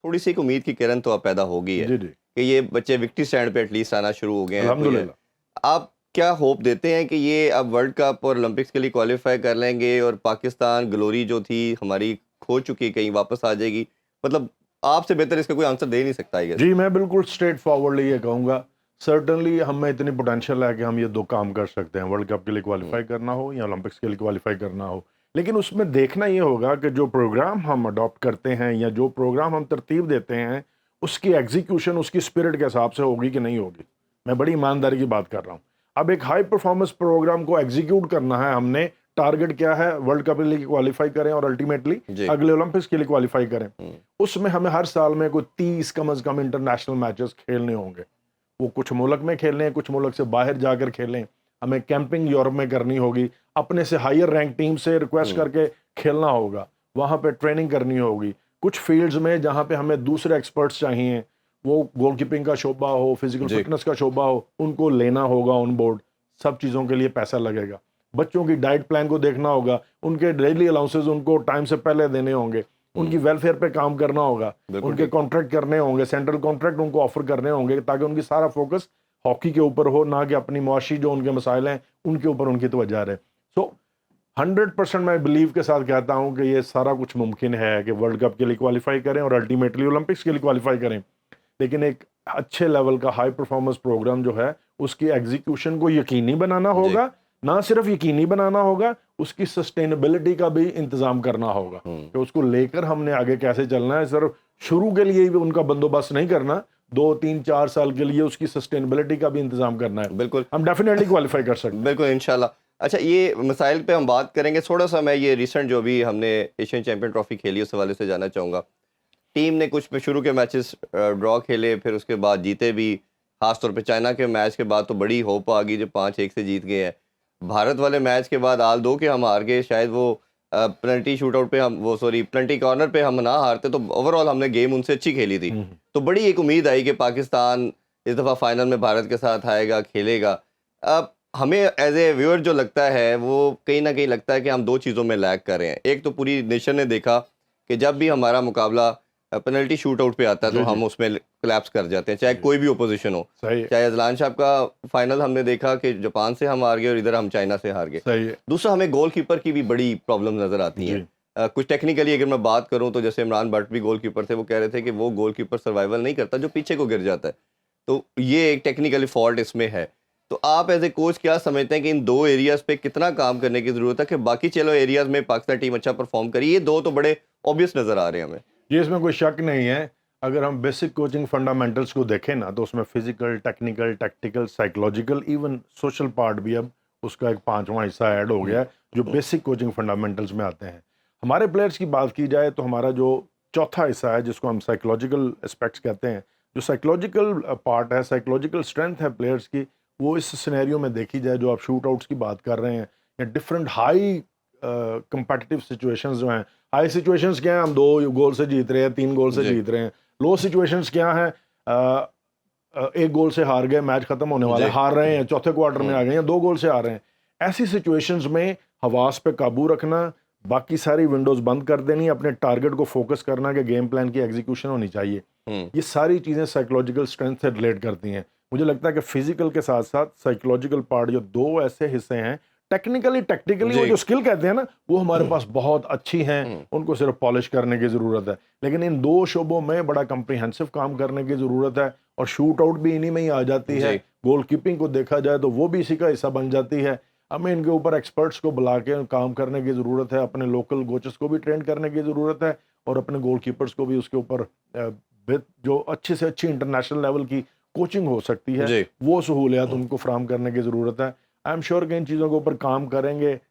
تھوڑی سی ایک امید کی کرن تو اب پیدا ہوگی ہے جی جی کہ یہ بچے وکٹری سٹینڈ پہ ایٹ لیسٹ آنا شروع ہو گئے ہیں. الحمدللہ. آپ کیا ہوپ دیتے ہیں کہ یہ اب ورلڈ کپ اور اولمپکس کے لیے کوالیفائی کر لیں گے اور پاکستان گلوری جو تھی ہماری کھو چکی کہیں واپس آ جائے گی؟ مطلب آپ سے بہتر اس کا کوئی آنسر دے نہیں سکتا ہے. جی میں بالکل اسٹریٹ فارورڈلی یہ کہوں گا، سرٹنلی ہم میں اتنی پوٹینشیل ہے کہ ہم یہ دو کام کر سکتے ہیں، ورلڈ کپ کے لیے کوالیفائی کرنا ہو یا اولمپکس کے لیے کوالیفائی کرنا ہو. لیکن اس میں دیکھنا یہ ہوگا کہ جو پروگرام ہم اڈاپٹ کرتے ہیں یا جو پروگرام ہم ترتیب دیتے ہیں اس کی ایگزیکیوشن اس کی اسپرٹ کے حساب سے ہوگی کہ نہیں ہوگی. میں بڑی ایمانداری کی بات کر رہا ہوں. اب ایک ہائی پرفارمنس پروگرام کو ایگزیکیوٹ کرنا ہے، ہم نے ٹارگٹ کیا ہے ورلڈ کپ کے لیے کوالیفائی کریں اور الٹیمیٹلی اگلے اولمپکس کے لیے کوالیفائی کریں. اس میں ہمیں ہر سال میں کوئی 30 کم از کم انٹرنیشنل میچز کھیلنے ہوں گے. وہ کچھ ملک میں کھیلیں، کچھ ملک سے باہر جا کر کھیلیں. ہمیں کیمپنگ یورپ میں کرنی ہوگی، اپنے سے ہائر رینک ٹیم سے ریکویسٹ کر کے کھیلنا ہوگا، وہاں پہ ٹریننگ کرنی ہوگی. کچھ فیلڈز میں جہاں پہ ہمیں دوسرے ایکسپرٹس چاہیے، وہ گول کیپنگ کا شعبہ ہو، فزیکل فٹنس کا شعبہ ہو، ان کو لینا ہوگا آن بورڈ. سب چیزوں کے لیے پیسہ لگے گا. بچوں کی ڈائٹ پلان کو دیکھنا ہوگا، ان کے ڈیلی الاؤنسز ان کو ٹائم سے پہلے دینے ہوں گے، ان کی ویلفیئر پہ کام کرنا ہوگا، ان کے کانٹریکٹ کرنے ہوں گے، سینٹرل کانٹریکٹ ان کو آفر کرنے ہوں گے تاکہ ان کی سارا فوکس ہاکی کے اوپر ہو، نہ کہ اپنی معاشی جو ان کے مسائل ہیں ان کے اوپر ان کی توجہ رہے. سو 100% میں بلیو کے ساتھ کہتا ہوں کہ یہ سارا کچھ ممکن ہے کہ ورلڈ کپ کے لیے کوالیفائی کریں اور الٹیمیٹلی اولمپکس کے لیے کوالیفائی کریں. لیکن ایک اچھے لیول کا ہائی پرفارمنس پروگرام جو ہے اس کی ایگزیکیوشن کو یقینی بنانا ہوگا. نہ صرف یقینی بنانا ہوگا، اس کی سسٹینیبلٹی کا بھی انتظام کرنا ہوگا کہ اس کو لے کر ہم نے آگے کیسے چلنا ہے. صرف شروع کے لیے بھی ان کا بندوبست نہیں کرنا، 2 3 4 سال کے لیے اس کی سسٹینیبلٹی کا بھی انتظام کرنا ہے. بالکل ہم ڈیفینیٹلی کوالیفائی کر سکتے ہیں. بالکل انشاءاللہ. اچھا یہ مسائل پہ ہم بات کریں گے. تھوڑا سا میں یہ ریسنٹ جو بھی ہم نے ایشین چیمپئن ٹرافی کھیلی اس حوالے سے جاننا چاہوں گا. ٹیم نے کچھ شروع کے میچز ڈرا کھیلے، پھر اس کے بعد جیتے بھی. خاص طور پہ چائنا کے میچ کے بعد تو بڑی ہوپ آ گئی جو 5-1 سے جیت گئے ہیں. بھارت والے میچ کے بعد آل 2 کے ہم ہار گئے. شاید وہ پلنٹی شوٹ آؤٹ پہ پلنٹی کارنر پہ ہم نہ ہارتے تو اوور آل ہم نے گیم ان سے اچھی کھیلی تھی. تو بڑی ایک امید آئی کہ پاکستان اس دفعہ فائنل میں بھارت کے ساتھ آئے گا، کھیلے گا. اب ہمیں ایز اے ویور جو لگتا ہے وہ کہیں نہ کہیں لگتا ہے کہ ہم 2 چیزوں میں لیگ کر رہے ہیں. ایک تو پوری نیشن نے دیکھا کہ جب بھی ہمارا مقابلہ پینلٹی شوٹ آؤٹ پہ آتا ہے تو ہم اس میں کلیپس کر جاتے ہیں، چاہے کوئی بھی اپوزیشن ہو. چاہے اذلان صاحب کا فائنل ہم نے دیکھا کہ جاپان سے ہم ہار گئے اور ادھر ہم چائنا سے ہار گئے. دوسرا ہمیں گول کیپر کی بھی بڑی پرابلم نظر آتی ہیں. کچھ ٹیکنیکلی اگر میں بات کروں تو جیسے عمران بٹ بھی گول کیپر تھے، وہ کہہ رہے تھے کہ وہ گول کیپر سروائیول نہیں کرتا جو پیچھے کو گر جاتا ہے. تو یہ ایک ٹیکنیکلی فالٹ اس میں ہے. تو آپ ایز اے کوچ کیا سمجھتے ہیں کہ ان 2 ایریاز پہ کتنا کام کرنے کی ضرورت ہے کہ باقی چلو ایریاز میں پاکستان ٹیم اچھا پرفارم کری؟ یہ 2 تو بڑے obvious نظر آ رہے ہیں ہمیں. جی اس میں کوئی شک نہیں ہے. اگر ہم بیسک کوچنگ فنڈامنٹلس کو دیکھیں نا تو اس میں physical, technical, tactical, psychological, even social part بھی اب اس کا ایک 5واں حصہ ایڈ ہو گیا ہے جو بیسک کوچنگ فنڈامنٹلس میں آتے ہیں. ہمارے پلیئرس کی بات کی جائے تو ہمارا جو چوتھا حصہ ہے جس کو ہم سائیکولوجیکل اسپیکٹس کہتے ہیں، جو سائیکولوجیکل پارٹ ہے، سائیکولوجیکل اسٹرینتھ ہے پلیئرس کی، وہ اس سینیریو میں دیکھی جائے جو آپ شوٹ آؤٹس کی بات کر رہے ہیں یا ڈفرینٹ ہائی کمپیٹیٹیو سچویشنز جو ہیں. ہائی سچویشنز کیا ہیں؟ ہم 2 گول سے جیت رہے ہیں، 3 گول سے جیت رہے ہیں. لو سچویشنز کیا ہیں؟ 1 گول سے ہار گئے، میچ ختم ہونے والا ہے، ہار رہے ہیں، چوتھے کوارٹر میں آ گئے ہیں، 2 گول سے ہار رہے ہیں. ایسی سچویشنز میں حواس پہ قابو رکھنا، باقی ساری ونڈوز بند کر دینی، اپنے ٹارگٹ کو فوکس کرنا کہ گیم پلان کی ایگزیکیوشن ہونی چاہیے. یہ ساری چیزیں سائیکولوجیکل اسٹرینتھ سے ریلیٹ کرتی ہیں. مجھے لگتا ہے کہ فزیکل کے ساتھ ساتھ سائیکولوجیکل پارٹ جو 2 ایسے حصے ہیں، ٹیکنیکلی وہ جو اسکل کہتے ہیں نا، وہ ہمارے پاس بہت اچھی ہیں، ان کو صرف پالش کرنے کی ضرورت ہے. لیکن ان 2 شعبوں میں بڑا کمپریہنسو کام کرنے کی ضرورت ہے. اور شوٹ آؤٹ بھی انہی میں ہی آ جاتی ہے. گول کیپنگ کو دیکھا جائے تو وہ بھی اسی کا حصہ بن جاتی ہے. ہمیں ان کے اوپر ایکسپرٹس کو بلا کے کام کرنے کی ضرورت ہے، اپنے لوکل کوچز کو بھی ٹرین کرنے کی ضرورت ہے اور اپنے گول کیپرز کو بھی اس کے اوپر جو اچھی سے اچھی انٹرنیشنل لیول کی کوچنگ ہو سکتی ہے وہ سہولیات ان کو فراہم کرنے کی ضرورت ہے. آئی ایم شیور کہ ان چیزوں کے اوپر کام کریں گے